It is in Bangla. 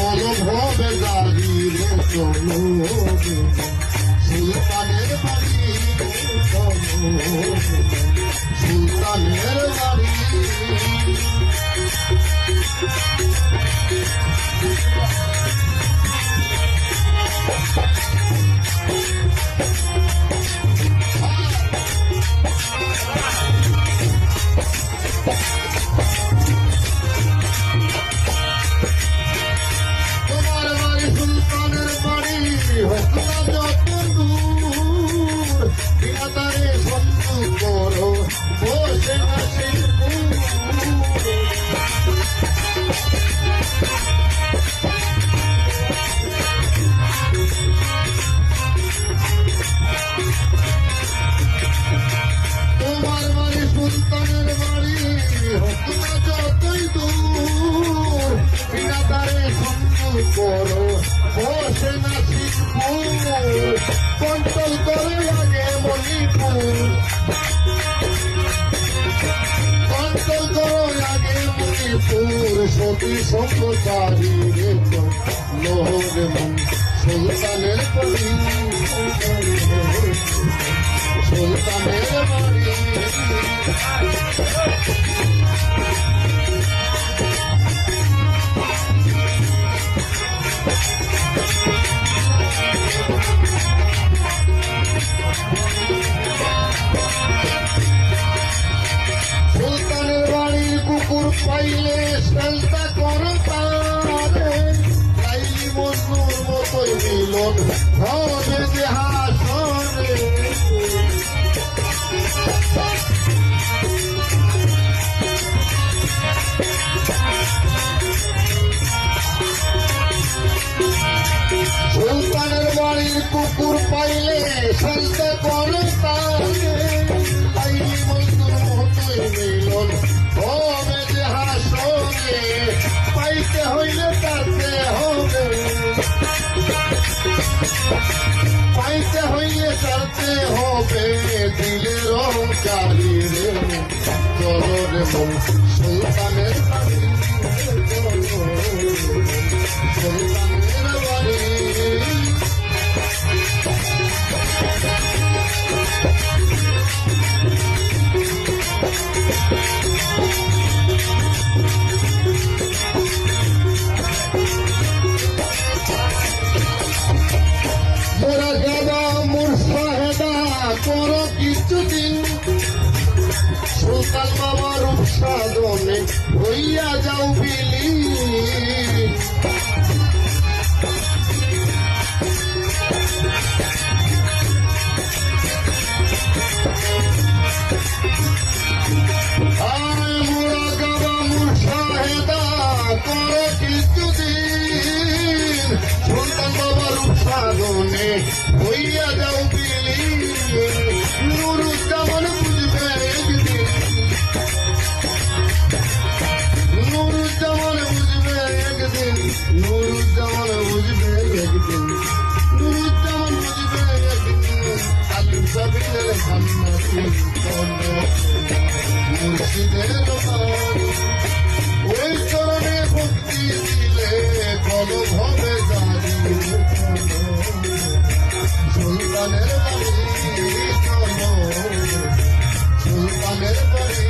ভবে দাঁড়িয়ে চলো সুলতানের বাড়ি চলো সুলতানের বাড়ি কন্ট্রোল করে লাগে মণিপুর কন্ট্রোল করে লাগে মণিপুর সতী সম্প্রচারী লোহরে মন সুলতানের বাড়ি সুলতানের বাড়ি পাইলে সেলতা করো তারে লাইলি মজনুর মতোই মিলন হবে যে হাসরে সুলতানের বাড়ির কুকুর পাইলে সেলতা করো তারে লাইলি মজনুর মতোই মিলন হবে পাইতে হইলে তাতে হবে পাইতে হইলে তাতে হবে দিলের চারি রে চলো রে মন সুলতানের বাড়ি সুলতানের বাড়ি মোরা গাবা মোর সাহেদা করো কিছুদিন সুলতান বাবার উৎসাদনে হইয়া যাও বিলি মোরা গাবা মোর সাহেদা করো কিছুদিন সুলতান বাবার উৎসাদনে হইয়া যাও বিলি নুরুজ্জামান বুঝবে একদিন নুরুজ্জামান বুঝবে একদিন নুরুজ্জামান বুঝবে একদিন নুরুজ্জামান বুঝবে একদিন আলু সাবিলের সামনাতি মুর্শিদের বাড়ি ওই চরণে ভক্তি দিলে কলম হবে দাঁড়িয়ে সুলতানের বাড়ি চলো সুলতানের বাড়ি